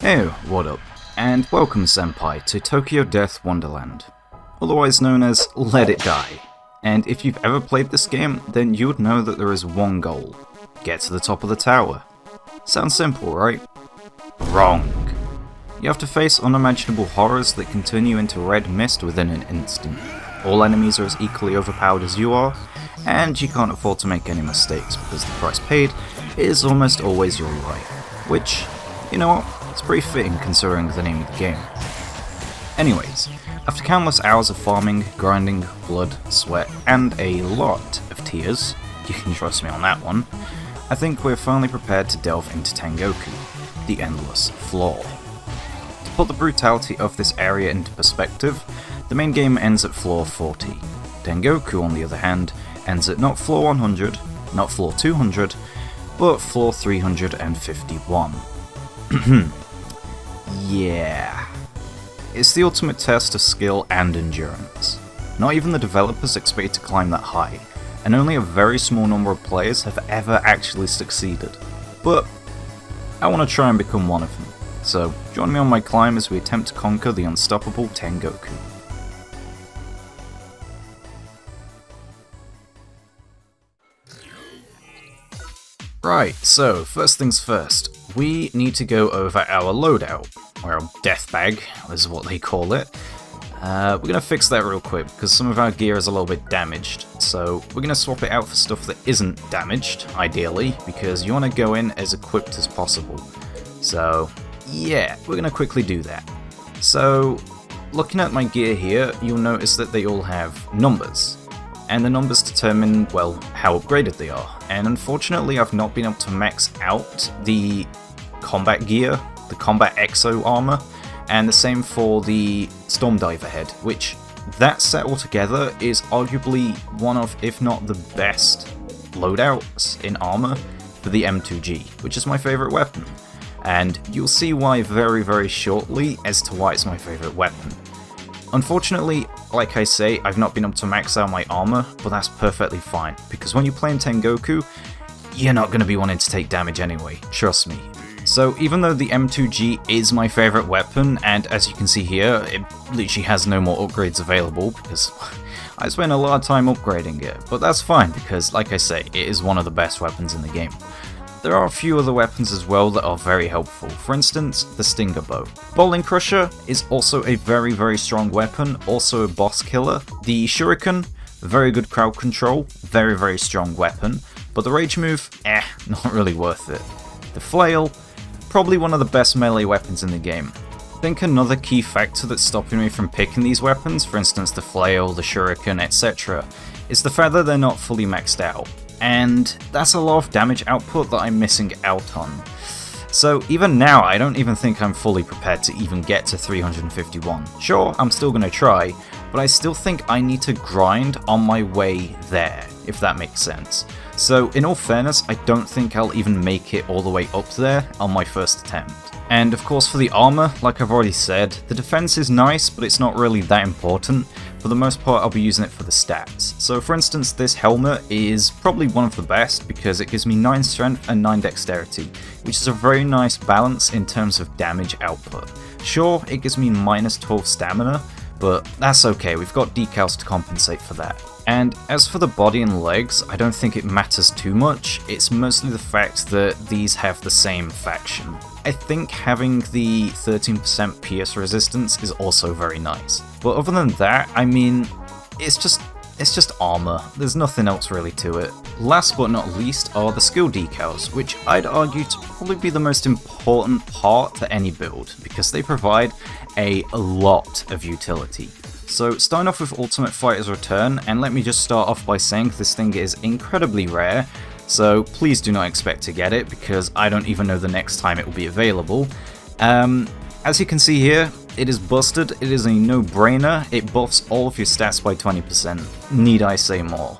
Hey, what up? And welcome, Senpai, to Tokyo Death Wonderland, otherwise known as Let It Die. And if you've ever played this game, then you would know that there is one goal: get to the top of the tower. Sounds simple, right? Wrong. You have to face unimaginable horrors that can turn you into red mist within an instant. All enemies are as equally overpowered as you are, and you can't afford to make any mistakes because the price paid is almost always your life. Which, you know what, it's pretty fitting considering the name of the game. Anyways, after countless hours of farming, grinding, blood, sweat, and a lot of tears, you can trust me on that one, I think we're finally prepared to delve into Tengoku, the endless floor. To put the brutality of this area into perspective, the main game ends at floor 40. Tengoku, on the other hand, ends at not floor 100, not floor 200, but floor 351. Yeah. It's the ultimate test of skill and endurance. Not even the developers expect to climb that high, and only a very small number of players have ever actually succeeded. But I want to try and become one of them, so join me on my climb as we attempt to conquer the unstoppable Tengoku. Right, so first things first, we need to go over our loadout, or our death bag, is what they call it. We're going to fix that real quick because some of our gear is a little bit damaged, so we're going to swap it out for stuff that isn't damaged, ideally, because you want to go in as equipped as possible. So yeah, we're going to quickly do that. So looking at my gear here, you'll notice that they all have numbers. And the numbers determine, well, how upgraded they are. And unfortunately, I've not been able to max out the combat gear, the combat exo armor, and the same for the Storm Diver head, which that set altogether is arguably one of, if not the best, loadouts in armor for the M2G, which is my favorite weapon. And you'll see why very, very shortly as to why it's my favorite weapon. Unfortunately, like I say, I've not been able to max out my armor, but that's perfectly fine, because when you play in Tengoku, you're not going to be wanting to take damage anyway, trust me. So even though the M2G is my favourite weapon, and as you can see here, it literally has no more upgrades available, because I spent a lot of time upgrading it, but that's fine, because like I say, it is one of the best weapons in the game. There are a few other weapons as well that are very helpful, for instance, the Stinger Bow. Bowling Crusher is also a very, very strong weapon, also a boss killer. The Shuriken, very good crowd control, very, very strong weapon, but the Rage Move, not really worth it. The Flail, probably one of the best melee weapons in the game. I think another key factor that's stopping me from picking these weapons, for instance the Flail, the Shuriken, etc., is the fact that they're not fully maxed out. And that's a lot of damage output that I'm missing out on. So even now, I don't even think I'm fully prepared to even get to 351. Sure, I'm still going to try, but I still think I need to grind on my way there, if that makes sense. So in all fairness, I don't think I'll even make it all the way up there on my first attempt. And of course for the armor, like I've already said, the defense is nice, but it's not really that important. For the most part, I'll be using it for the stats. So for instance, this helmet is probably one of the best because it gives me 9 strength and 9 dexterity, which is a very nice balance in terms of damage output. Sure, it gives me minus 12 stamina, but that's okay, we've got decals to compensate for that. And as for the body and legs, I don't think it matters too much, it's mostly the fact that these have the same faction. I think having the 13% PS resistance is also very nice. But other than that, I mean, it's just armor, there's nothing else really to it. Last but not least are the skill decals, which I'd argue to probably be the most important part to any build, because they provide a lot of utility. So starting off with Ultimate Fighter's Return, and let me just start off by saying this thing is incredibly rare, so please do not expect to get it, because I don't even know the next time it will be available. As you can see here, it is busted, it is a no-brainer, it buffs all of your stats by 20%, need I say more.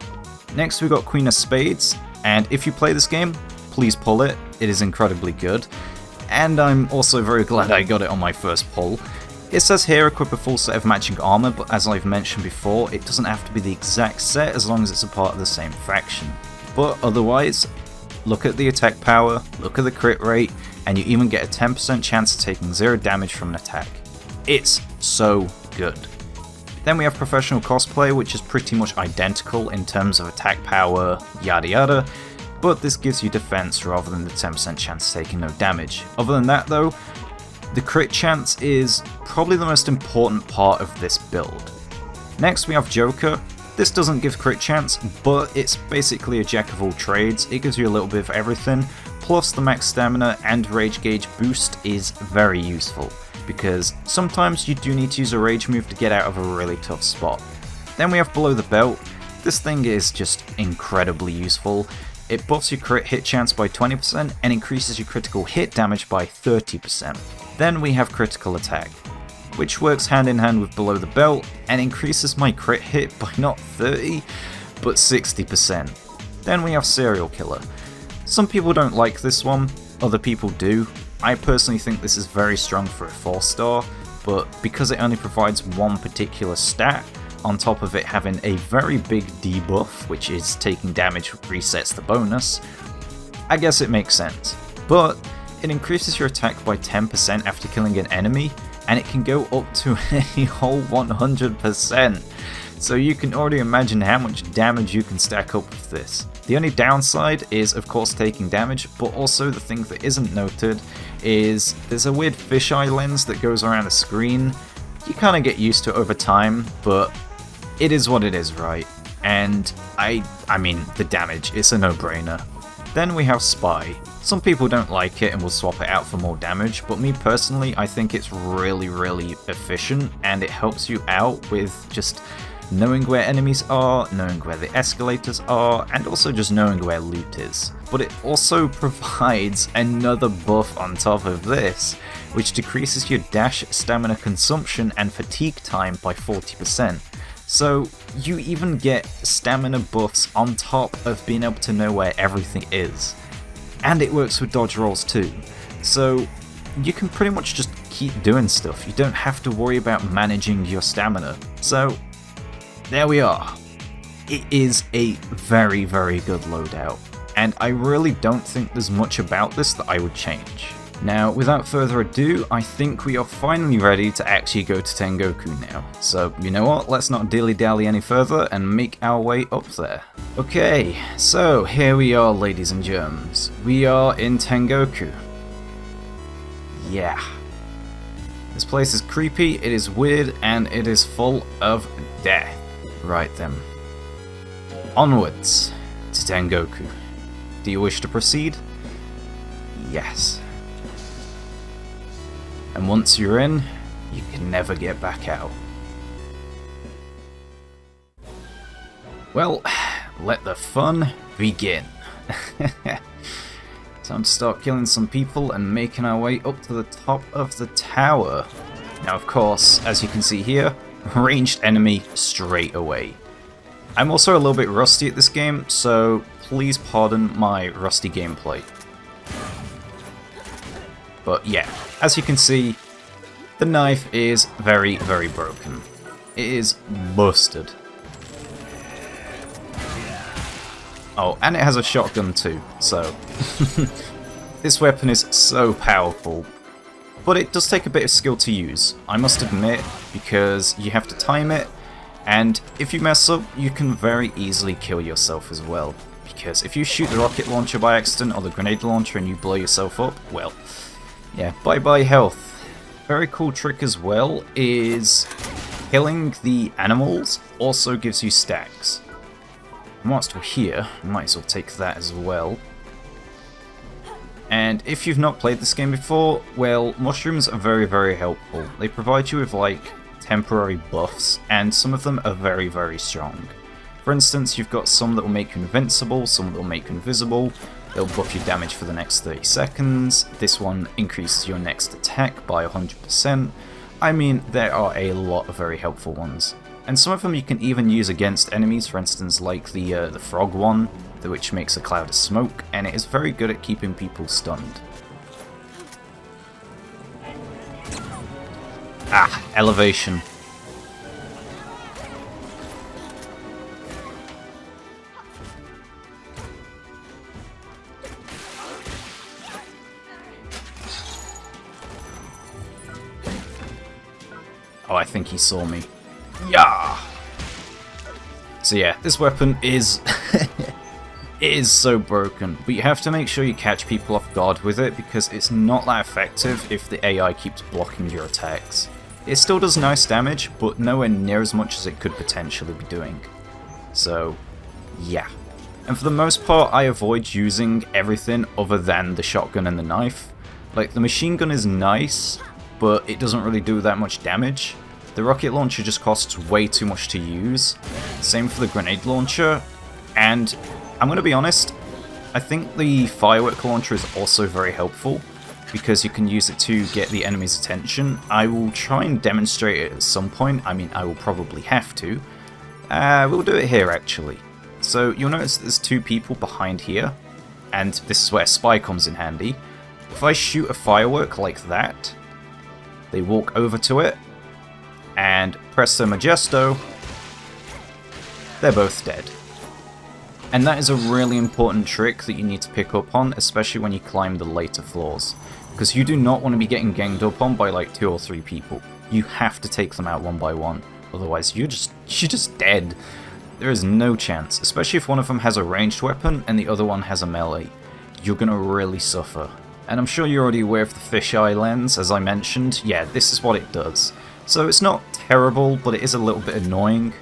Next we got Queen of Spades, and if you play this game, please pull it, it is incredibly good. And I'm also very glad I got it on my first pull. It says here equip a full set of matching armor, but as I've mentioned before, it doesn't have to be the exact set as long as it's a part of the same faction. But otherwise, look at the attack power, look at the crit rate, and you even get a 10% chance of taking 0 damage from an attack. It's so good. Then we have Professional Cosplay, which is pretty much identical in terms of attack power, yada yada, but this gives you defense rather than the 10% chance of taking no damage. Other than that though, the crit chance is probably the most important part of this build. Next we have Joker. This doesn't give crit chance, but it's basically a jack of all trades. It gives you a little bit of everything, plus the max stamina and rage gauge boost is very useful, because sometimes you do need to use a rage move to get out of a really tough spot. Then we have Below the Belt. This thing is just incredibly useful. It buffs your crit hit chance by 20% and increases your critical hit damage by 30%. Then we have Critical Attack, which works hand in hand with Below the Belt and increases my crit hit by not 30, but 60%. Then we have Serial Killer. Some people don't like this one, other people do. I personally think this is very strong for a 4-star, but because it only provides one particular stat, on top of it having a very big debuff, which is taking damage resets the bonus, I guess it makes sense. But it increases your attack by 10% after killing an enemy, and it can go up to a whole 100%. So you can already imagine how much damage you can stack up with this. The only downside is of course taking damage, but also the thing that isn't noted is there's a weird fisheye lens that goes around the screen. You kind of get used to it over time, but it is what it is, right? And I mean, the damage, it's a no-brainer. Then we have Spy. Some people don't like it and will swap it out for more damage, but me personally, I think it's really, really efficient, and it helps you out with just knowing where enemies are, knowing where the escalators are, and also just knowing where loot is. But it also provides another buff on top of this, which decreases your dash, stamina consumption, and fatigue time by 40%. So you even get stamina buffs on top of being able to know where everything is. And it works with dodge rolls too. So you can pretty much just keep doing stuff. You don't have to worry about managing your stamina. So there we are. It is a very, very good loadout. And I really don't think there's much about this that I would change. Now, without further ado, I think we are finally ready to actually go to Tengoku now. So, you know what, let's not dilly-dally any further and make our way up there. Okay, so here we are, ladies and germs. We are in Tengoku. Yeah. This place is creepy, it is weird, and it is full of death. Right then. Onwards to Tengoku. Do you wish to proceed? Yes. And once you're in, you can never get back out. Well, let the fun begin. Time to start killing some people and making our way up to the top of the tower. Now of course, as you can see here, ranged enemy straight away. I'm also a little bit rusty at this game, so please pardon my rusty gameplay. But yeah, as you can see, the knife is very, very broken. It is busted. Oh, and it has a shotgun too, so this weapon is so powerful. But it does take a bit of skill to use, I must admit, because you have to time it, and if you mess up, you can very easily kill yourself as well. Because if you shoot the rocket launcher by accident or the grenade launcher and you blow yourself up, well, yeah, bye-bye health. Very cool trick as well is killing the animals also gives you stacks. And whilst we're here, we might as well take that as well. And if you've not played this game before, well, mushrooms are very, very helpful. They provide you with, like, temporary buffs, and some of them are very, very strong. For instance, you've got some that will make you invincible, some that will make you invisible. They'll buff your damage for the next 30 seconds. This one increases your next attack by 100%. I mean, there are a lot of very helpful ones. And some of them you can even use against enemies, for instance, like the frog one, which makes a cloud of smoke, and it is very good at keeping people stunned. Ah, elevation. Oh, I think he saw me. Yeah! So yeah, this weapon is... it is so broken, but you have to make sure you catch people off guard with it because it's not that effective if the AI keeps blocking your attacks. It still does nice damage, but nowhere near as much as it could potentially be doing. So, yeah. And for the most part, I avoid using everything other than the shotgun and the knife. Like, the machine gun is nice, but it doesn't really do that much damage. The rocket launcher just costs way too much to use. Same for the grenade launcher, and I'm going to be honest, I think the firework launcher is also very helpful, because you can use it to get the enemy's attention. I will try and demonstrate it at some point. I mean, I will probably have to. We'll do it here, actually. So you'll notice there's two people behind here, and this is where Spy comes in handy. If I shoot a firework like that, they walk over to it, and presto majesto, they're both dead. And that is a really important trick that you need to pick up on, especially when you climb the later floors. Because you do not want to be getting ganged up on by like 2 or 3 people. You have to take them out one by one, otherwise you're just dead. There is no chance, especially if one of them has a ranged weapon and the other one has a melee. You're gonna really suffer. And I'm sure you're already aware of the fisheye lens, as I mentioned. Yeah, this is what it does. So it's not terrible, but it is a little bit annoying.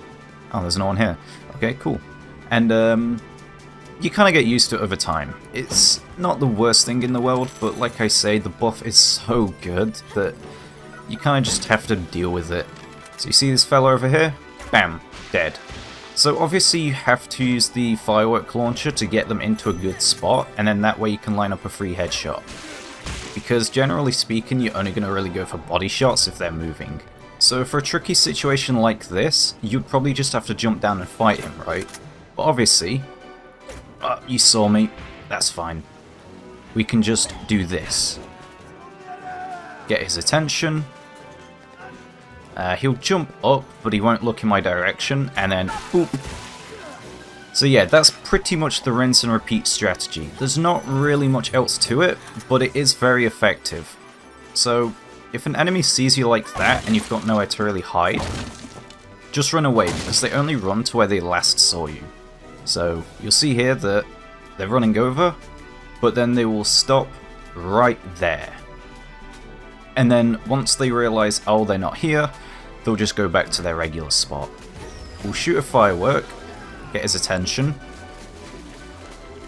Oh, there's no one here. Okay, cool. And you kind of get used to it over time. It's not the worst thing in the world, but like I say, the buff is so good that you kind of just have to deal with it. So you see this fella over here? Bam, dead. So obviously you have to use the firework launcher to get them into a good spot, and then that way you can line up a free headshot. Because generally speaking, you're only going to really go for body shots if they're moving. So for a tricky situation like this, you'd probably just have to jump down and fight him, right? But obviously, you saw me, that's fine. We can just do this. Get his attention. He'll jump up, but he won't look in my direction, and then boop. So yeah, that's pretty much the rinse and repeat strategy. There's not really much else to it, but it is very effective. So if an enemy sees you like that, and you've got nowhere to really hide, just run away, because they only run to where they last saw you. So you'll see here that they're running over, but then they will stop right there. And then once they realise, oh, they're not here, they'll just go back to their regular spot. We'll shoot a firework, get his attention.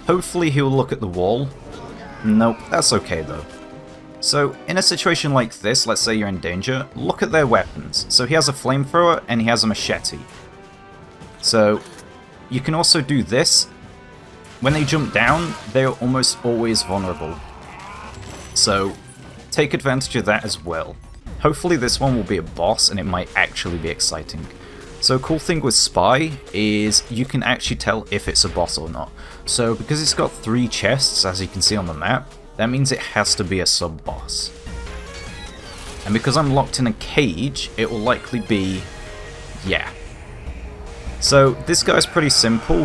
Hopefully he'll look at the wall. Nope, that's okay though. So in a situation like this, let's say you're in danger, look at their weapons. So he has a flamethrower and he has a machete. So you can also do this. When they jump down, they're almost always vulnerable. So take advantage of that as well. Hopefully this one will be a boss and it might actually be exciting. So a cool thing with Spy is you can actually tell if it's a boss or not. So because it's got 3 chests, as you can see on the map, that means it has to be a sub-boss. And because I'm locked in a cage, it will likely be... yeah. So this guy's pretty simple.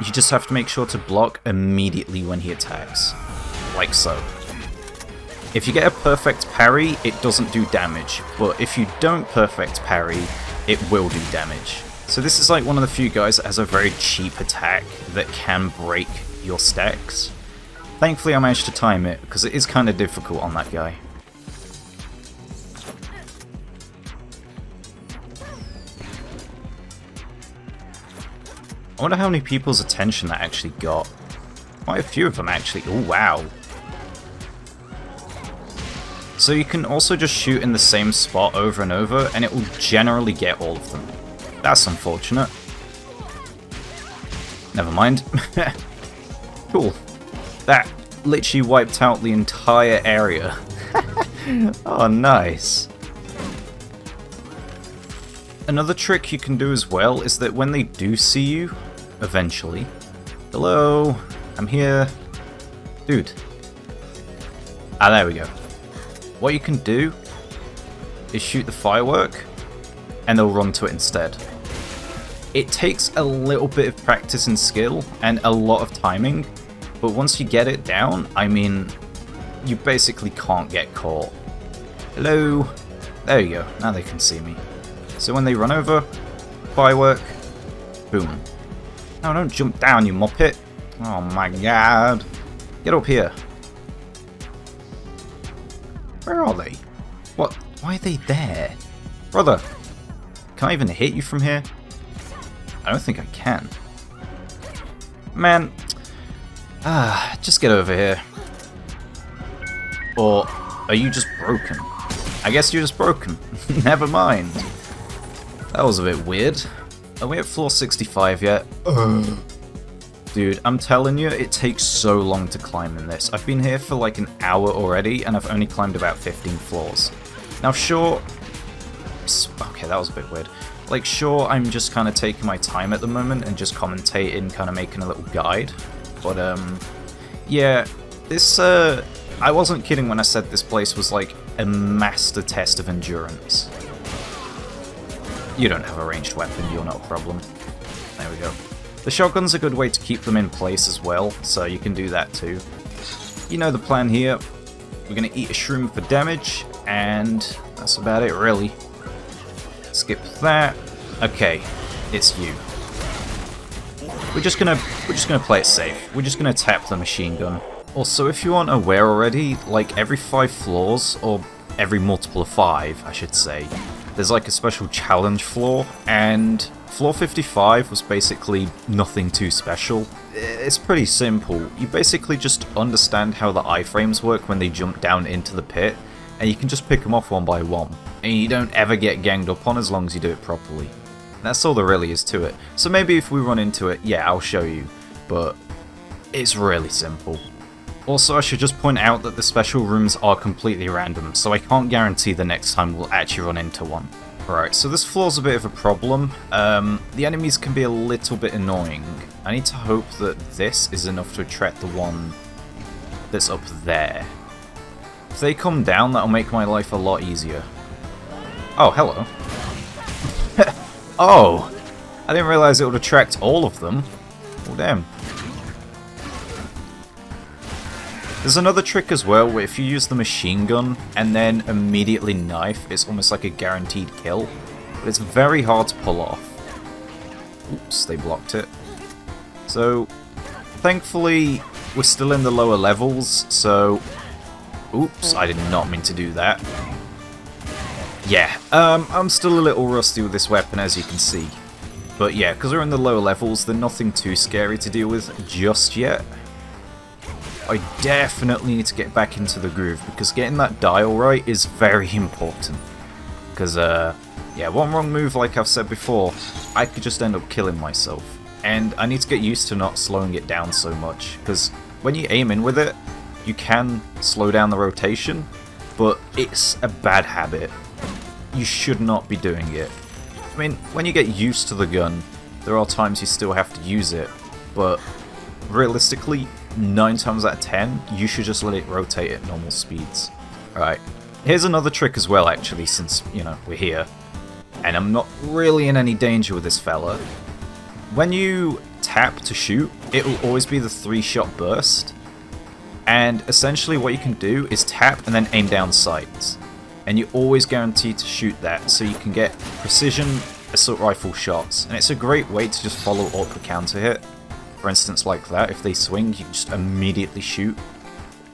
You just have to make sure to block immediately when he attacks. Like so. If you get a perfect parry, it doesn't do damage, but if you don't perfect parry, it will do damage. So this is like one of the few guys that has a very cheap attack that can break your stacks. Thankfully I managed to time it, because it is kind of difficult on that guy. I wonder how many people's attention that actually got. Quite a few of them actually. Oh wow. So you can also just shoot in the same spot over and over, and it will generally get all of them. That's unfortunate. Never mind. Cool. That literally wiped out the entire area. Oh, nice. Another trick you can do as well is that when they do see you, eventually... hello, I'm here. Dude. Ah, there we go. What you can do is shoot the firework, and they'll run to it instead. It takes a little bit of practice and skill, and a lot of timing, but once you get it down, I mean, you basically can't get caught. Hello? There you go, now they can see me. So when they run over, firework, boom. No, don't jump down, you muppet. Oh my god. Get up here. Where are they? What? Why are they there? Brother, can I even hit you from here? I don't think I can. Man. Just get over here. Or are you just broken? I guess you're just broken. Never mind. That was a bit weird. Are we at floor 65 yet? Dude, I'm telling you, it takes so long to climb in this. I've been here for like an hour already, and I've only climbed about 15 floors. Now, sure... Okay, that was a bit weird. Like, sure, I'm just kind of taking my time at the moment and just commentating, kind of making a little guide. But, yeah, this, I wasn't kidding when I said this place was like a master test of endurance. You don't have a ranged weapon, you're not a problem. There we go. The shotgun's a good way to keep them in place as well, so you can do that too. You know the plan here. We're gonna eat a shroom for damage, and that's about it really. Skip that. Okay, it's you. We're just gonna play it safe. We're just gonna tap the machine gun. Also, if you aren't aware already, like every 5 floors, or every multiple of 5, I should say, there's like a special challenge floor, and floor 55 was basically nothing too special. It's pretty simple. You basically just understand how the iframes work when they jump down into the pit, and you can just pick them off one by one. And you don't ever get ganged up on as long as you do it properly. That's all there really is to it. So maybe if we run into it, yeah, I'll show you, but it's really simple. Also, I should just point out that the special rooms are completely random, so I can't guarantee the next time we'll actually run into one. Right, so this floor's a bit of a problem. The enemies can be a little bit annoying. I need to hope that this is enough to attract the one that's up there. If they come down, that'll make my life a lot easier. Oh, hello. Oh! I didn't realise it would attract all of them. Oh, damn. There's another trick as well, where if you use the machine gun and then immediately knife, it's almost like a guaranteed kill. But it's very hard to pull off. Oops, they blocked it. So, thankfully, we're still in the lower levels, so... Oops, I did not mean to do that. Yeah, I'm still a little rusty with this weapon, as you can see. But yeah, because we're in the lower levels, they're nothing too scary to deal with just yet. I definitely need to get back into the groove, because getting that dial right is very important. Because, yeah, one wrong move, like I've said before, I could just end up killing myself. And I need to get used to not slowing it down so much, because when you aim in with it, you can slow down the rotation, but it's a bad habit. You should not be doing it. I mean, when you get used to the gun, there are times you still have to use it, but realistically, 9 times out of 10, you should just let it rotate at normal speeds. Alright, here's another trick as well actually, since, you know, we're here. And I'm not really in any danger with this fella. When you tap to shoot, it will always be the 3-shot burst. And essentially what you can do is tap and then aim down sights. And you're always guaranteed to shoot that, so you can get precision assault rifle shots. And it's a great way to just follow up a counter hit. For instance, like that, if they swing, you can just immediately shoot.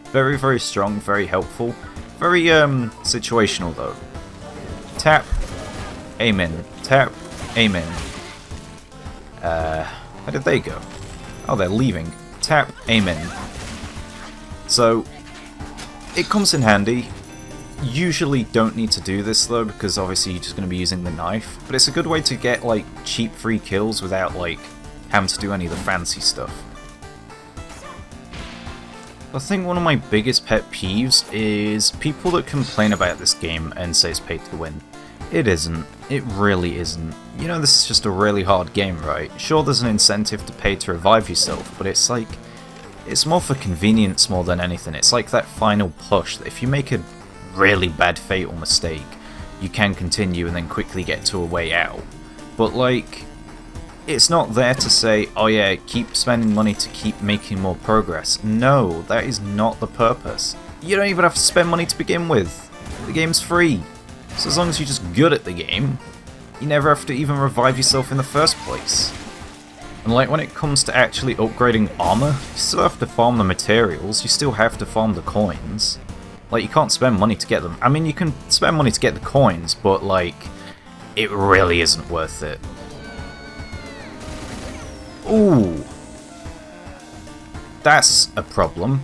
Very, very strong, very helpful. Very, situational, though. Tap, aim in. Tap, aim in. How did they go? Oh, they're leaving. Tap, aim in. So, it comes in handy. Usually don't need to do this, though, because obviously you're just going to be using the knife. But it's a good way to get, like, cheap free kills without, like, having to do any of the fancy stuff. I think one of my biggest pet peeves is people that complain about this game and say it's pay to win. It isn't. It really isn't. You know, this is just a really hard game, right? Sure, there's an incentive to pay to revive yourself, but it's like... it's more for convenience more than anything. It's like that final push that if you make a really bad fatal mistake, you can continue and then quickly get to a way out. But like... it's not there to say, oh yeah, keep spending money to keep making more progress. No, that is not the purpose. You don't even have to spend money to begin with. The game's free. So as long as you're just good at the game, you never have to even revive yourself in the first place. And like when it comes to actually upgrading armor, you still have to farm the materials, you still have to farm the coins. Like, you can't spend money to get them. I mean, you can spend money to get the coins, but like, it really isn't worth it. Ooh. That's a problem.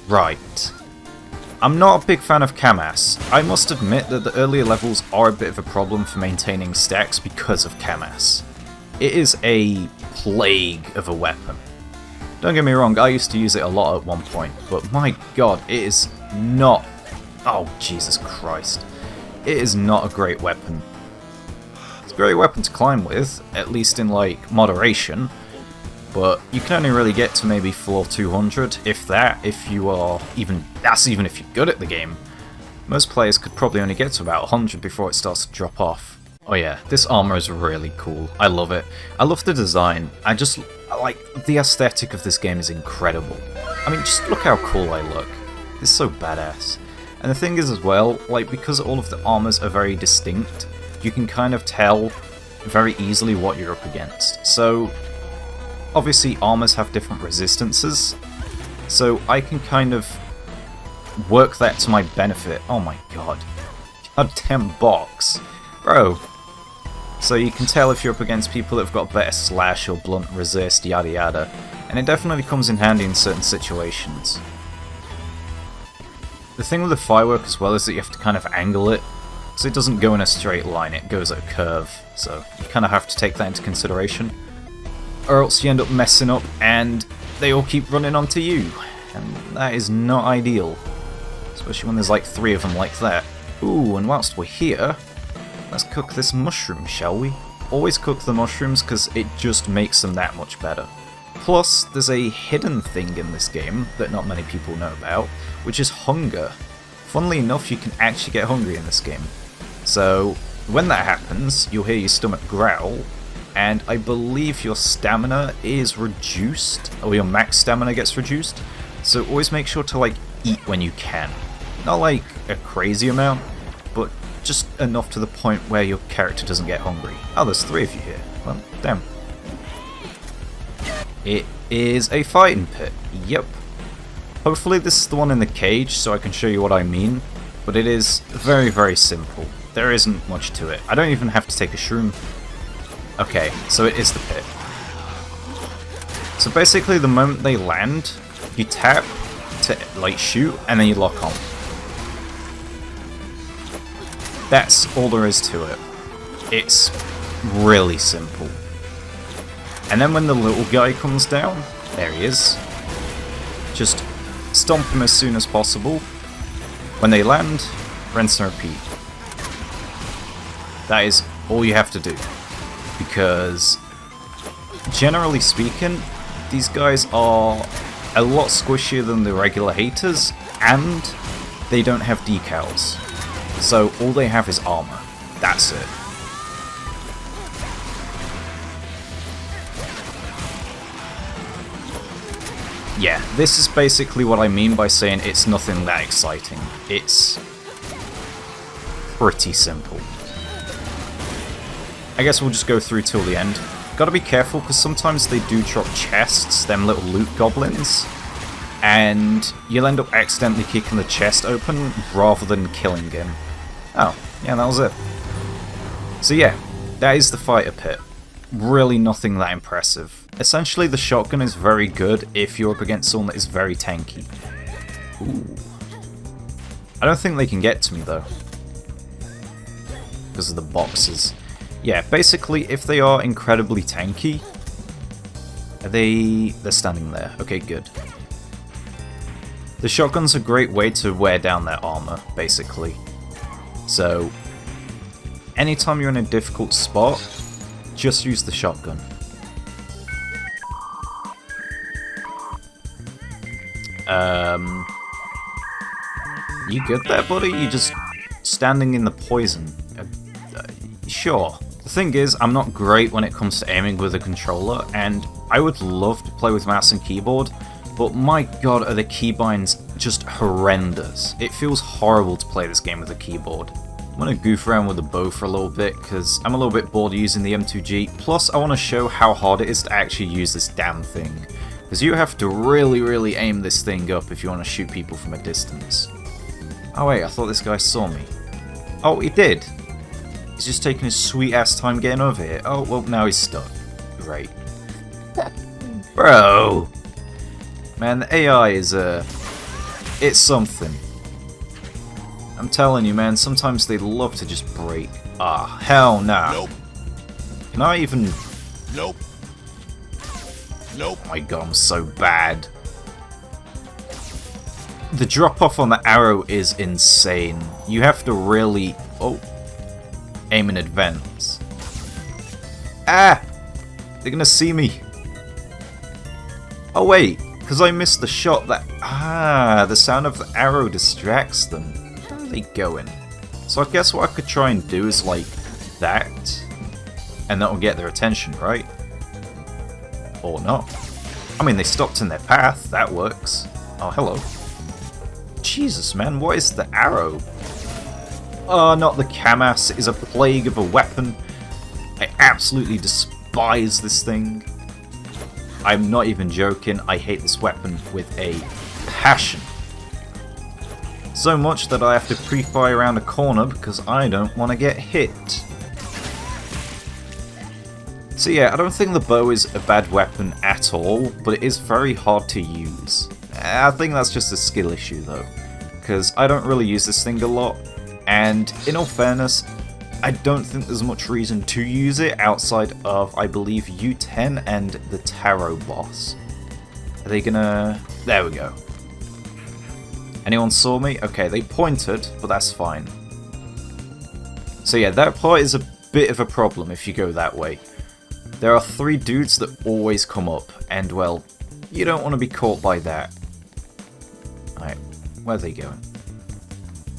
Right. I'm not a big fan of Camas. I must admit that the earlier levels are a bit of a problem for maintaining stacks because of Camas. It is a plague of a weapon. Don't get me wrong, I used to use it a lot at one point, but my god, it is not... Oh, Jesus Christ. It is not a great weapon. It's a great weapon to climb with, at least in, like, moderation, but you can only really get to maybe floor 200, if that, if you are even... That's even if you're good at the game. Most players could probably only get to about 100 before it starts to drop off. Oh yeah, this armor is really cool. I love it. I love the design. I just... like, the aesthetic of this game is incredible. I mean, just look how cool I look. It's so badass. And the thing is as well, like, because all of the armors are very distinct, you can kind of tell very easily what you're up against. So, obviously armors have different resistances, so I can kind of work that to my benefit. Oh my god. Goddamn box. Bro. So you can tell if you're up against people that have got better slash or blunt resist, yada yada. And it definitely comes in handy in certain situations. The thing with the firework as well is that you have to kind of angle it, so it doesn't go in a straight line, it goes at a curve. So you kind of have to take that into consideration. Or else you end up messing up and they all keep running onto you. And that is not ideal. Especially when there's like 3 of them like that. Ooh, and whilst we're here, let's cook this mushroom, shall we? Always cook the mushrooms because it just makes them that much better. Plus, there's a hidden thing in this game that not many people know about, which is hunger. Funnily enough, you can actually get hungry in this game. So, when that happens, you'll hear your stomach growl, and I believe your stamina is reduced, or your max stamina gets reduced, so always make sure to like eat when you can. Not like a crazy amount, but just enough to the point where your character doesn't get hungry. Oh, there's 3 of you here. Well, damn. It is a fighting pit. Yep. Hopefully this is the one in the cage so I can show you what I mean, but it is very, very simple. There isn't much to it. I don't even have to take a shroom. Okay, so it is the pit. So basically the moment they land, you tap to like shoot and then you lock on. That's all there is to it. It's really simple. And then when the little guy comes down, there he is. Just stomp him as soon as possible. When they land, rinse and repeat. That is all you have to do. Because, generally speaking, these guys are a lot squishier than the regular haters, and they don't have decals. So all they have is armor. That's it. Yeah, this is basically what I mean by saying it's nothing that exciting. It's pretty simple. I guess we'll just go through till the end. Gotta be careful because sometimes they do drop chests, them little loot goblins, and you'll end up accidentally kicking the chest open rather than killing him. Oh, yeah, that was it. So yeah, that is the fighter pit. Really nothing that impressive. Essentially the shotgun is very good if you're up against someone that is very tanky. Ooh. I don't think they can get to me though, because of the boxes. Yeah, basically if they are incredibly tanky, they're standing there. Okay, good. The shotgun's a great way to wear down their armor, basically. So, anytime you're in a difficult spot, just use the shotgun. You good there, buddy? You just standing in the poison. Sure. The thing is, I'm not great when it comes to aiming with a controller, and I would love to play with mouse and keyboard, but my god are the keybinds just horrendous. It feels horrible to play this game with a keyboard. I'm gonna goof around with the bow for a little bit because I'm a little bit bored using the M2G. Plus, I want to show how hard it is to actually use this damn thing. Because you have to really aim this thing up if you want to shoot people from a distance. Oh wait, I thought this guy saw me. Oh, he did. He's just taking his sweet ass time getting over here. Oh, well, now he's stuck. Great. Bro! Man, the AI is, it's something. I'm telling you, man, sometimes they love to just break. Ah, hell nah. Nope. Can I even... Nope. Nope. Oh my god, I'm so bad. The drop off on the arrow is insane. You have to really... Oh. Aim in advance. Ah! They're gonna see me. Oh wait, because I missed the shot that... Ah, the sound of the arrow distracts them. How are they going? So I guess what I could try and do is like that. And that will get their attention, right? Or not. I mean, they stopped in their path. That works. Oh, hello. Jesus, man, what is the arrow? Oh, not the Kamas. It is a plague of a weapon. I absolutely despise this thing. I'm not even joking. I hate this weapon with a passion. So much that I have to pre-fire around a corner because I don't want to get hit. So yeah, I don't think the bow is a bad weapon at all, but it is very hard to use. I think that's just a skill issue though, because I don't really use this thing a lot, and in all fairness, I don't think there's much reason to use it outside of, I believe, U10 and the Tarot boss. Are they gonna... There we go. Anyone saw me? Okay, they pointed, but that's fine. So yeah, that part is a bit of a problem if you go that way. There are 3 dudes that always come up, and well, you don't want to be caught by that. Alright, where are they going?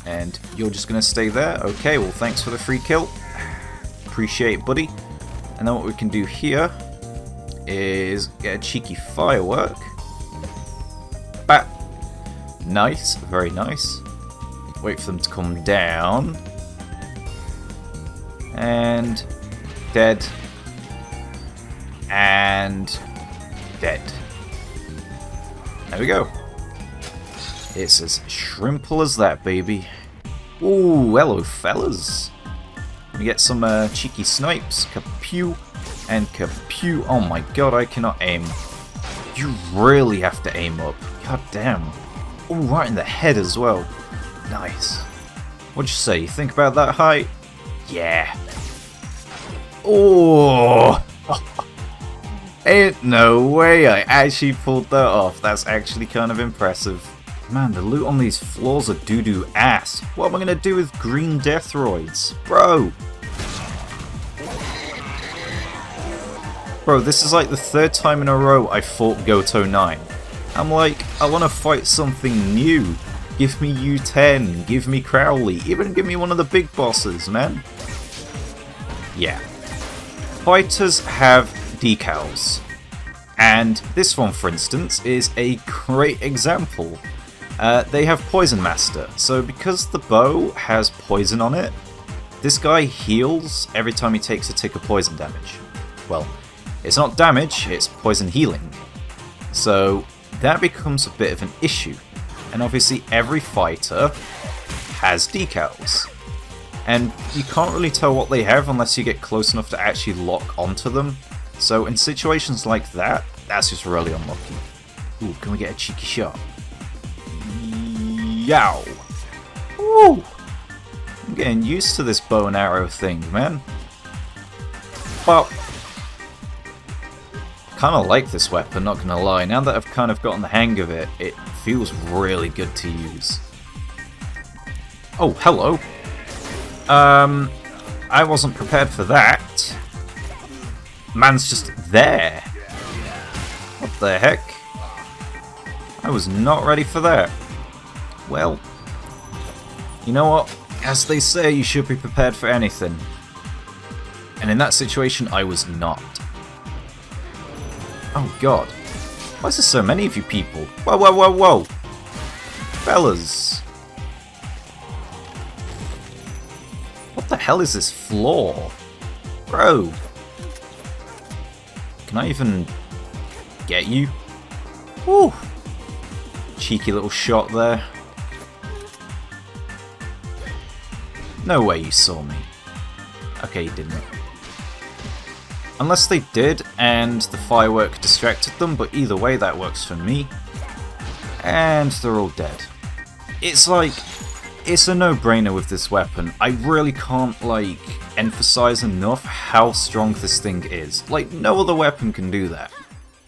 And you're just going to stay there? Okay, well thanks for the free kill. Appreciate it, buddy. And then what we can do here is get a cheeky firework. Bat. Nice, very nice. Wait for them to come down. And dead. And dead. There we go. It's as shrimple as that, baby. Ooh, hello, fellas. We get some cheeky snipes. Kapew and kapew. Oh my god, I cannot aim. You really have to aim up. God damn. Oh, right in the head as well. Nice. What'd you say? You think about that height? Yeah. Oh. Ain't no way I actually pulled that off. That's actually kind of impressive. Man, the loot on these floors are doo-doo ass. What am I gonna do with green deathroids? Bro! Bro, this is like the 3rd time in a row I fought Goto 9. I'm like, I wanna fight something new. Give me U10, give me Crowley, even give me one of the big bosses, man. Yeah. Fighters have decals. And this one, for instance, is a great example. They have Poison Master, so because the bow has poison on it, this guy heals every time he takes a tick of poison damage. Well, it's not damage, it's poison healing. So that becomes a bit of an issue. And obviously every fighter has decals. And you can't really tell what they have unless you get close enough to actually lock onto them. So in situations like that, that's just really unlucky. Ooh, can we get a cheeky shot? Yow! Ooh! I'm getting used to this bow and arrow thing, man. Well, kind of like this weapon, not gonna lie. Now that I've kind of gotten the hang of it, it feels really good to use. Oh, hello. I wasn't prepared for that. Man's just there. What the heck? I was not ready for that. Well, you know what? As they say, you should be prepared for anything. And in that situation, I was not. Oh god. Why is there so many of you people? Whoa, whoa, whoa, whoa! fellas. What the hell is this floor? Bro. Can I even get you? Woo! Cheeky little shot there. No way you saw me. Okay, you didn't. Unless they did and the firework distracted them, but either way that works for me. And they're all dead. It's like, it's a no-brainer with this weapon. I really can't, like, emphasize enough how strong this thing is. Like, no other weapon can do that.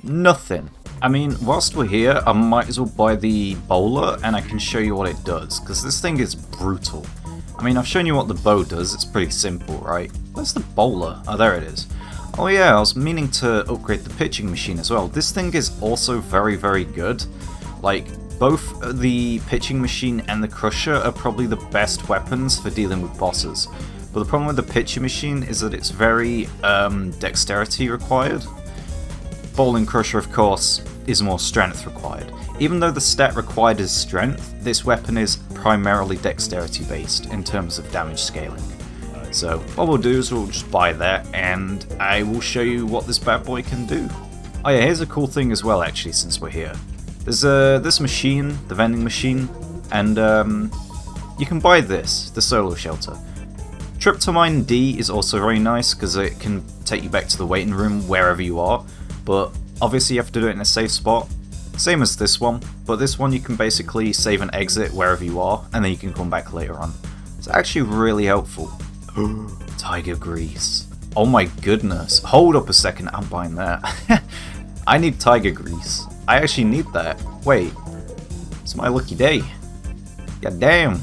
Nothing. I mean, whilst we're here, I might as well buy the bowler and I can show you what it does, because this thing is brutal. I mean, I've shown you what the bow does, it's pretty simple, right? Where's the bowler? Oh, there it is. Oh yeah, I was meaning to upgrade the pitching machine as well. This thing is also very, very good. Like, both the pitching machine and the crusher are probably the best weapons for dealing with bosses. But the problem with the pitching machine is that it's very dexterity required. Bowling crusher, of course, is more strength required. Even though the stat required is strength, this weapon is primarily dexterity based in terms of damage scaling. So what we'll do is we'll just buy that and I will show you what this bad boy can do. Oh yeah, here's a cool thing as well actually since we're here. There's this machine, the vending machine, and you can buy this, the solo shelter. Tryptamine D is also very nice because it can take you back to the waiting room wherever you are, but obviously you have to do it in a safe spot. Same as this one, but this one you can basically save and exit wherever you are, and then you can come back later on. It's actually really helpful. Tiger grease. Oh my goodness. Hold up a second, I'm buying that. I need tiger grease. I actually need that. Wait. It's my lucky day. God damn.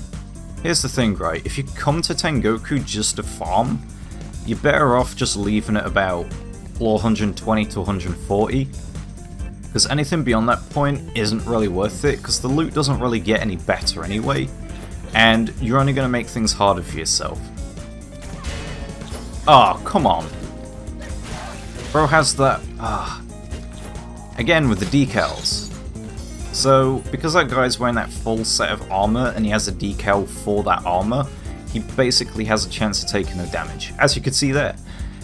Here's the thing, right? If you come to Tengoku just to farm, you're better off just leaving it about floor 120 to 140. Because anything beyond that point isn't really worth it, because the loot doesn't really get any better anyway, and you're only going to make things harder for yourself. Oh, come on. Bro has that... Again with the decals. So, because that guy's wearing that full set of armor, and he has a decal for that armor, he basically has a chance to take no damage, as you can see there.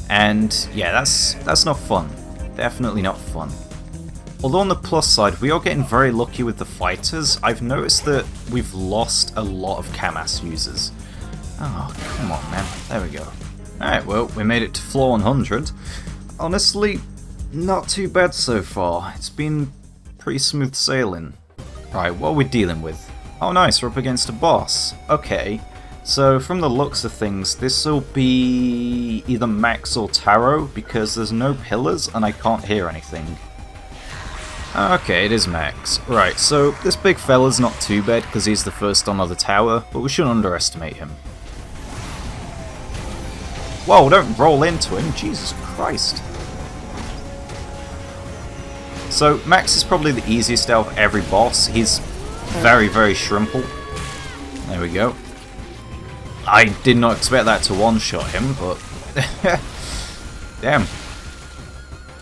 And yeah, that's not fun. Definitely not fun. Although on the plus side, we are getting very lucky with the fighters. I've noticed that we've lost a lot of Camas users. Oh, come on, man. There we go. Alright, well, we made it to floor 100. Honestly, not too bad so far. It's been pretty smooth sailing. Right, what are we dealing with? Oh nice, we're up against a boss. Okay, so from the looks of things, this will be either Max or Taro, because there's no pillars and I can't hear anything. Okay, it is Max. Right, so this big fella's not too bad because he's the first on the tower, but we shouldn't underestimate him. Whoa, don't roll into him, Jesus Christ. So Max is probably the easiest out of every boss. He's very, very shrimple. There we go. I did not expect that to one-shot him, but... Damn.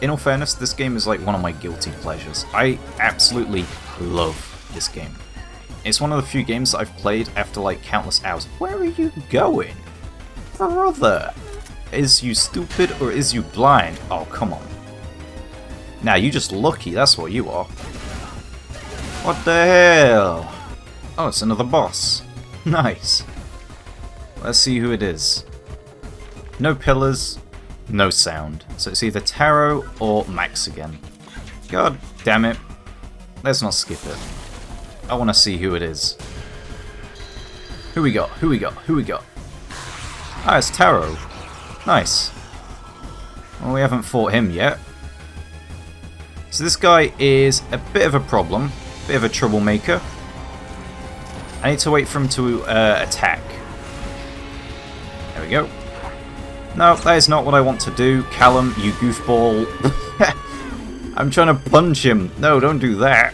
In all fairness, this game is like one of my guilty pleasures. I absolutely love this game. It's one of the few games that I've played after like countless hours. Where are you going? Brother! Is you stupid or is you blind? Oh, come on. Now, you just lucky, that's what you are. What the hell? Oh, it's another boss. Nice. Let's see who it is. No pillars, no sound. So it's either Taro or Max again. God damn it. Let's not skip it. I want to see who it is. Who we got? Who we got? Who we got? Ah, it's Taro. Nice. Well, we haven't fought him yet. So this guy is a bit of a problem. Bit of a troublemaker. I need to wait for him to attack. There we go. No, that is not what I want to do. Callum, you goofball. I'm trying to punch him. No, don't do that.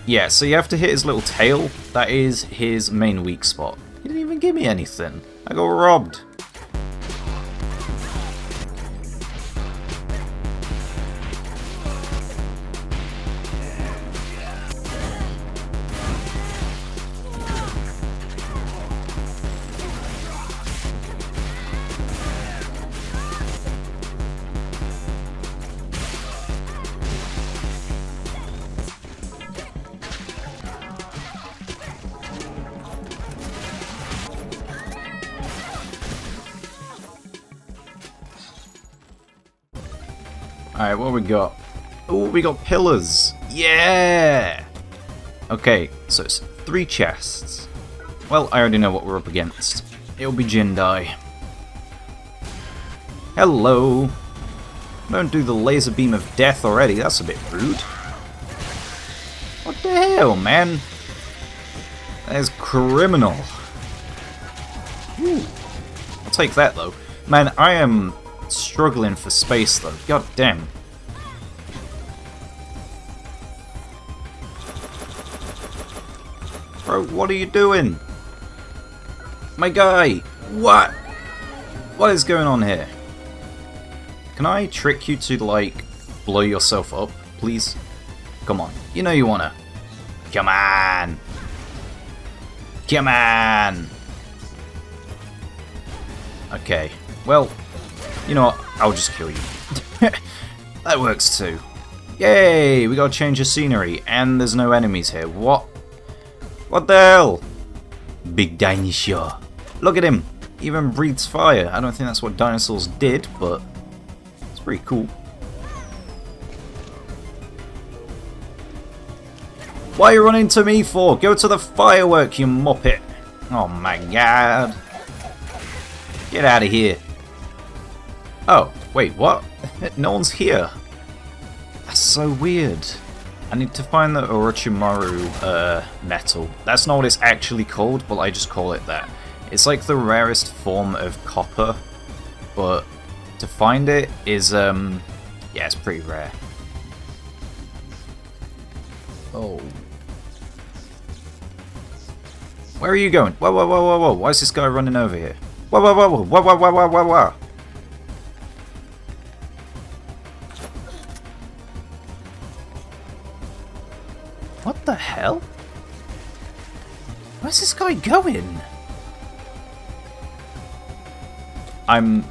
Yeah, so you have to hit his little tail. That is his main weak spot. He didn't even give me anything. I got robbed. Alright, what we got? Oh, we got pillars. Yeah! Okay, so it's 3 chests. Well, I already know what we're up against. It'll be Jindai. Hello! Don't do the laser beam of death already, that's a bit rude. What the hell, man? That is criminal. Ooh. I'll take that, though. Man, I am struggling for space, though. God damn. Bro, what are you doing? My guy! What? What is going on here? Can I trick you to, like, blow yourself up, please? Come on. You know you wanna. Come on! Come on! Okay. Well, you know what? I'll just kill you. That works too. Yay! We got a change of scenery, and there's no enemies here. What? What the hell? Big dinosaur. Look at him. He even breathes fire. I don't think that's what dinosaurs did, but it's pretty cool. What are you running to me for? Go to the firework, you muppet. Oh my god. Get out of here. Oh, wait, what? No one's here. That's so weird. I need to find the Orochimaru metal. That's not what it's actually called, but I just call it that. It's like the rarest form of copper, but to find it is, yeah, it's pretty rare. Oh. Where are you going? Whoa, whoa, whoa, whoa, whoa. Why is this guy running over here? Whoa, whoa, whoa, whoa, whoa, whoa, whoa, whoa, whoa, whoa. What the hell? Where's this guy going? I'm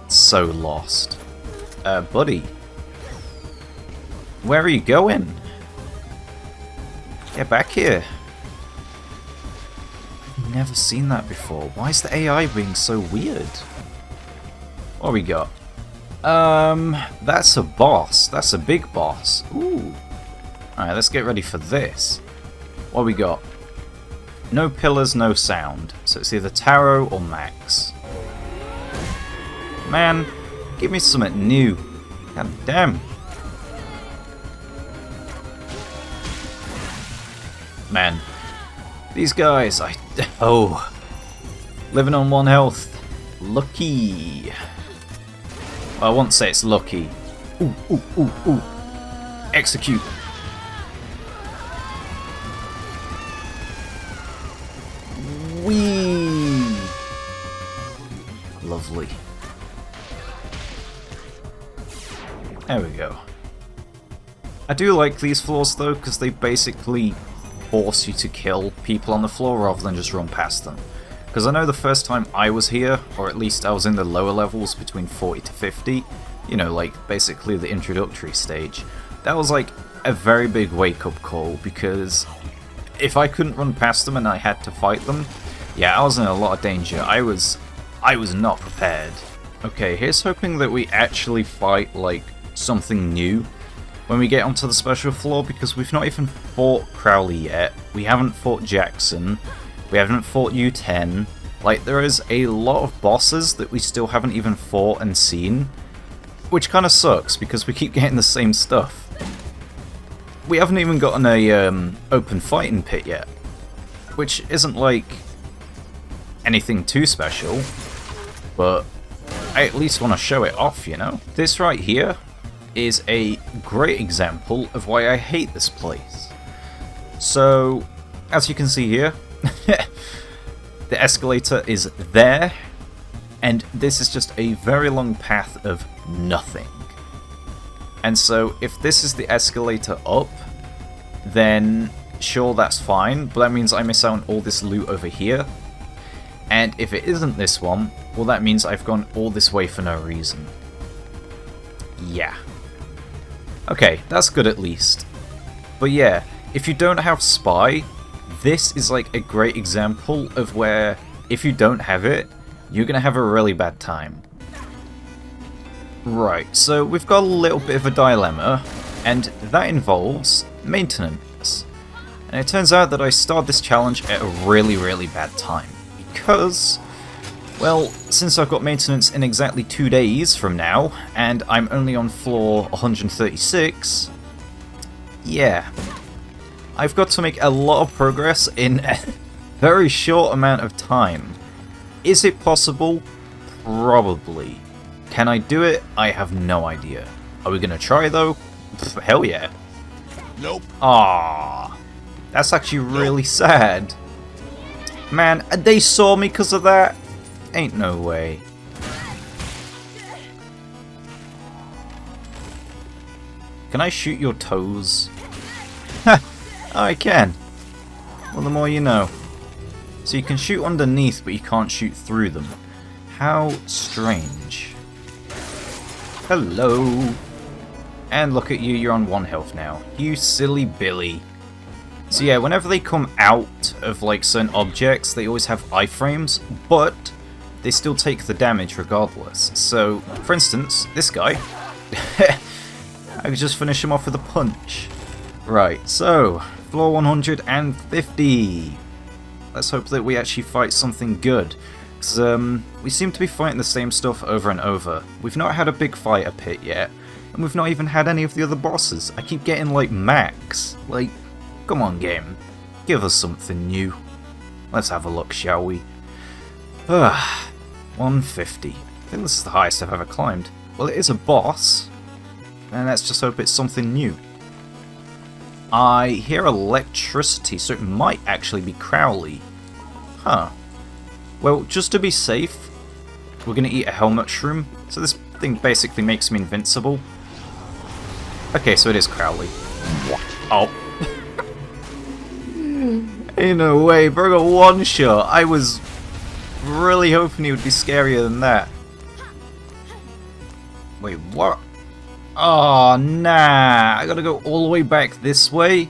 so lost. Buddy. Where are you going? Get back here. I've never seen that before. Why is the AI being so weird? What we got? That's a boss. That's a big boss. Ooh. Alright, let's get ready for this. What we got? No pillars, no sound. So it's either Taro or Max. Man, give me something new. God damn. Man, these guys, oh, living on 1 health. Lucky. Well, I won't say it's lucky. Ooh, ooh, ooh, ooh. Execute. Whee! Lovely. There we go. I do like these floors though, because they basically force you to kill people on the floor rather than just run past them. Because I know the first time I was here, or at least I was in the lower levels between 40 to 50, you know, like basically the introductory stage, that was like a very big wake-up call, because if I couldn't run past them and I had to fight them, yeah, I was in a lot of danger. I was not prepared. Okay, here's hoping that we actually fight, like, something new when we get onto the special floor, because we've not even fought Crowley yet. We haven't fought Jackson. We haven't fought U10. Like, there is a lot of bosses that we still haven't even fought and seen, which kind of sucks, because we keep getting the same stuff. We haven't even gotten a open fighting pit yet, which isn't, like, anything too special, but I at least want to show it off, you know? This right here is a great example of why I hate this place. So, as you can see here, the escalator is there, and this is just a very long path of nothing. And so, if this is the escalator up, then sure, that's fine, but that means I miss out on all this loot over here. And if it isn't this one, well, that means I've gone all this way for no reason. Yeah. Okay, that's good at least. But yeah, if you don't have Spy, this is like a great example of where, if you don't have it, you're gonna have a really bad time. Right, so we've got a little bit of a dilemma, and that involves maintenance. And it turns out that I started this challenge at a really, really bad time. Because, well, since I've got maintenance in exactly 2 days from now, and I'm only on floor 136, yeah, I've got to make a lot of progress in a very short amount of time. Is it possible? Probably. Can I do it? I have no idea. Are we gonna try though? Pff, hell yeah. Nope. Ah, that's actually really sad. Man, they saw me because of that? Ain't no way. Can I shoot your toes? Ha! I can. Well, the more you know. So you can shoot underneath, but you can't shoot through them. How strange. Hello. And look at you, you're on 1 health now. You silly Billy. So yeah, whenever they come out of like certain objects, they always have iframes, but they still take the damage regardless. So, for instance, this guy, I could just finish him off with a punch. Right, so, floor 150. Let's hope that we actually fight something good. Because we seem to be fighting the same stuff over and over. We've not had a big fighter pit yet, and we've not even had any of the other bosses. I keep getting like max. Like, come on game, give us something new. Let's have a look, shall we? 150. I think this is the highest I've ever climbed. Well, it is a boss, and let's just hope it's something new. I hear electricity, so it might actually be Crowley. Huh. Well, just to be safe, we're going to eat a helmet shroom. So this thing basically makes me invincible. Okay, so it is Crowley. Oh. Ain't no way, bro, got one shot. I was really hoping he would be scarier than that. Wait, what? Oh, nah. I gotta go all the way back this way?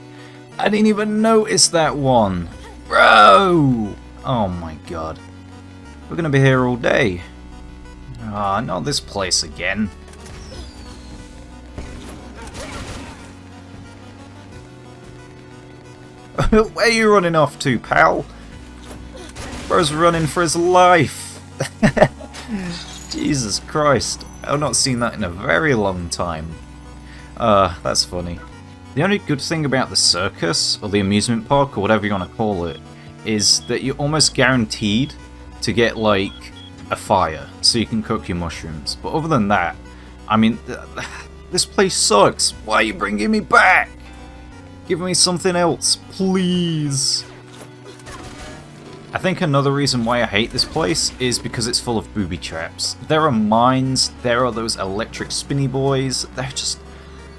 I didn't even notice that one. Bro! Oh my god. We're gonna be here all day. Ah, not this place again. Where are you running off to, pal? Bro's running for his life. Jesus Christ. I've not seen that in a very long time. That's funny. The only good thing about the circus, or the amusement park, or whatever you want to call it, is that you're almost guaranteed to get, like, a fire, so you can cook your mushrooms. But other than that, I mean, this place sucks. Why are you bringing me back? Give me something else, please. I think another reason why I hate this place is because it's full of booby traps. There are mines, there are those electric spinny boys,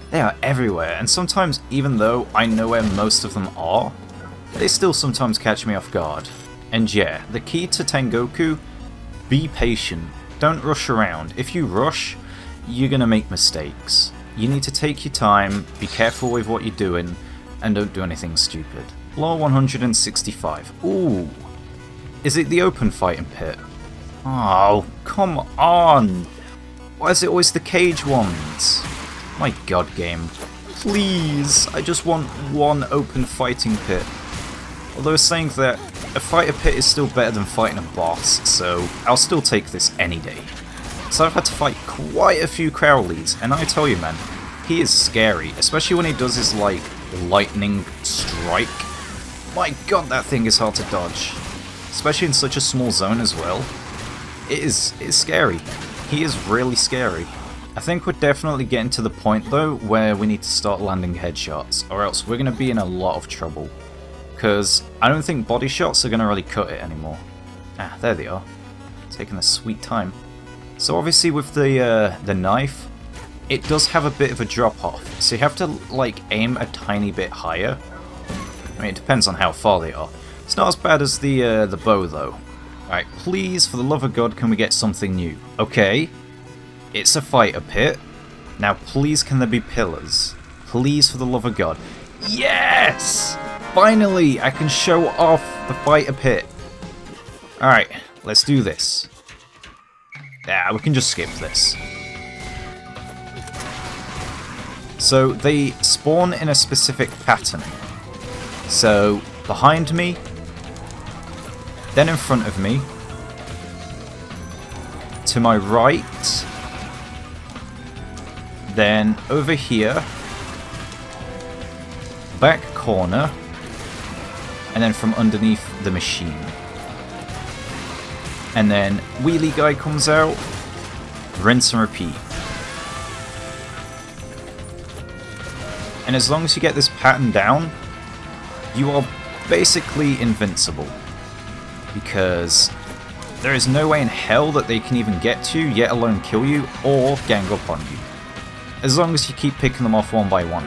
they are everywhere, and sometimes even though I know where most of them are, they still sometimes catch me off guard. And yeah, the key to Tengoku, be patient, don't rush around. If you rush, you're gonna make mistakes. You need to take your time, be careful with what you're doing, and don't do anything stupid. Floor 165. Ooh. Is it the open fighting pit? Oh, come on! Why is it always the cage ones? My god, game. Please, I just want one open fighting pit. Although saying that, a fighter pit is still better than fighting a boss, so I'll still take this any day. So I've had to fight quite a few Crowleys, and I tell you man, he is scary, especially when he does his like, lightning strike. My god, that thing is hard to dodge. Especially in such a small zone as well. It's scary. He is really scary. I think we're definitely getting to the point though where we need to start landing headshots, or else we're going to be in a lot of trouble. Because I don't think body shots are going to really cut it anymore. Ah, there they are. Taking a sweet time. So obviously with the knife, it does have a bit of a drop off. So you have to like aim a tiny bit higher. I mean, it depends on how far they are. It's not as bad as the bow though. Alright, please, for the love of God, can we get something new? Okay, it's a fighter pit. Now please can there be pillars? Please, for the love of God. Yes! Finally, I can show off the fighter pit. Alright, let's do this. Yeah, we can just skip this. So they spawn in a specific pattern. So behind me, then in front of me, to my right, then over here, back corner, and then from underneath the machine. And then wheelie guy comes out, rinse and repeat. And as long as you get this pattern down, you are basically invincible. Because there is no way in hell that they can even get to you, yet alone kill you, or gang up on you. As long as you keep picking them off one by one.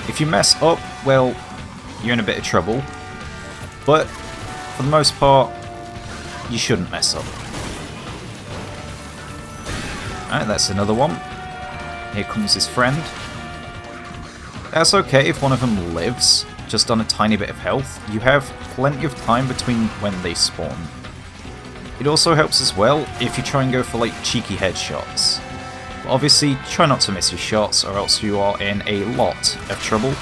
If you mess up, well, you're in a bit of trouble. But, for the most part, you shouldn't mess up. Alright, that's another one. Here comes his friend. That's okay if one of them lives, just on a tiny bit of health. You have plenty of time between when they spawn. It also helps as well if you try and go for like cheeky headshots. But obviously, try not to miss your shots or else you are in a lot of trouble.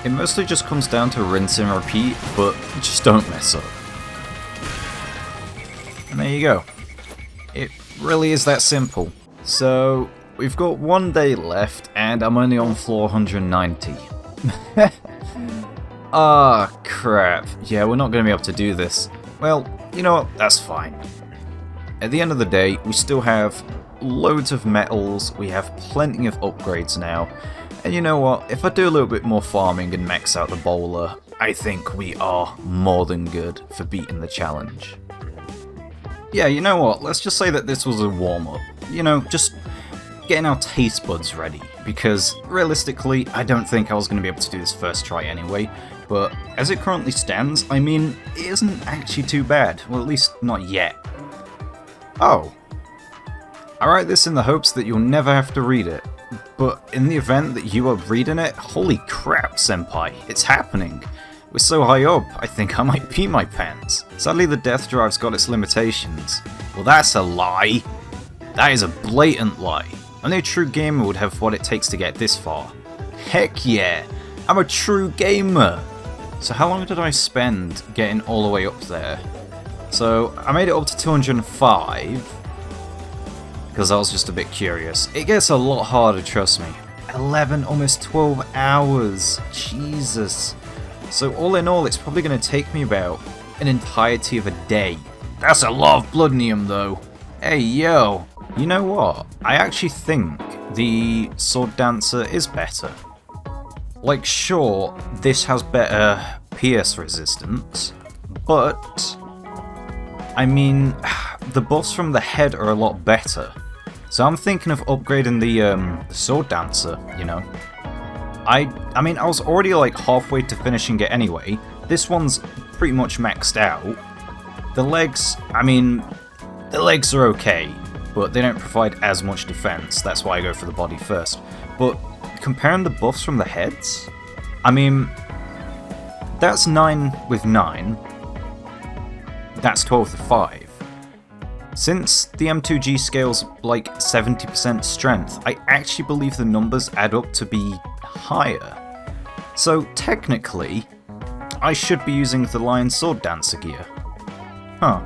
It mostly just comes down to rinse and repeat, but just don't mess up. And there you go. It really is that simple. So, we've got one day left, and I'm only on floor 190. Ah, crap. Yeah, we're not going to be able to do this. Well, you know what? That's fine. At the end of the day, we still have loads of metals, we have plenty of upgrades now, and you know what? If I do a little bit more farming and max out the bowler, I think we are more than good for beating the challenge. Yeah, you know what? Let's just say that this was a warm-up. You know, just getting our taste buds ready, because realistically, I don't think I was going to be able to do this first try anyway, but as it currently stands, I mean, it isn't actually too bad, well at least not yet. Oh. I write this in the hopes that you'll never have to read it, but in the event that you are reading it, holy crap, senpai, it's happening. We're so high up, I think I might pee my pants. Sadly the death drive's got its limitations. Well that's a lie. That is a blatant lie. Only a true gamer would have what it takes to get this far. Heck yeah, I'm a true gamer! So how long did I spend getting all the way up there? So I made it up to 205, because I was just a bit curious. It gets a lot harder, trust me. 11, almost 12 hours, Jesus. So all in all, it's probably going to take me about an entirety of a day. That's a lot of bloodnium though. Hey yo, you know what? I actually think the Sword Dancer is better. Like sure, this has better PS resistance, but I mean, the buffs from the head are a lot better. So I'm thinking of upgrading the Sword Dancer, you know. I mean, I was already like halfway to finishing it anyway. This one's pretty much maxed out. The legs, I mean, the legs are okay, but they don't provide as much defense. That's why I go for the body first. But comparing the buffs from the heads, I mean, that's 9 with 9. That's 12 with 5. Since the M2G scale's like 70% strength, I actually believe the numbers add up to be higher. So technically, I should be using the Lion Sword Dancer gear. Huh.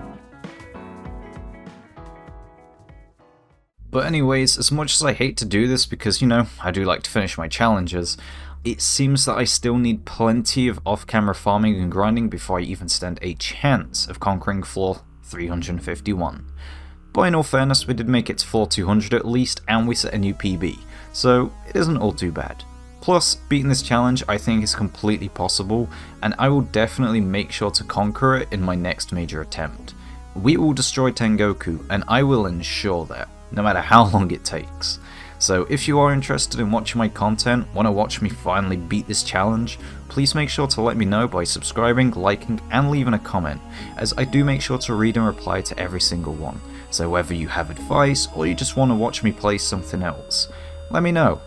But anyways, as much as I hate to do this because, you know, I do like to finish my challenges, it seems that I still need plenty of off-camera farming and grinding before I even stand a chance of conquering floor 351. But in all fairness, we did make it to floor 200 at least, and we set a new PB, so it isn't all too bad. Plus, beating this challenge I think is completely possible, and I will definitely make sure to conquer it in my next major attempt. We will destroy Tengoku, and I will ensure that, no matter how long it takes. So if you are interested in watching my content, want to watch me finally beat this challenge, please make sure to let me know by subscribing, liking, and leaving a comment, as I do make sure to read and reply to every single one. So whether you have advice, or you just want to watch me play something else, let me know.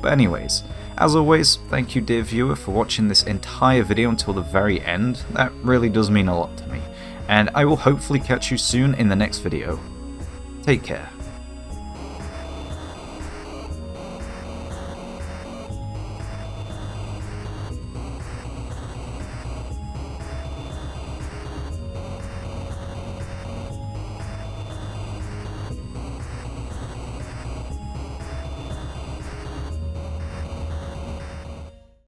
But anyways, as always, thank you dear viewer for watching this entire video until the very end, that really does mean a lot to me, and I will hopefully catch you soon in the next video. Take care.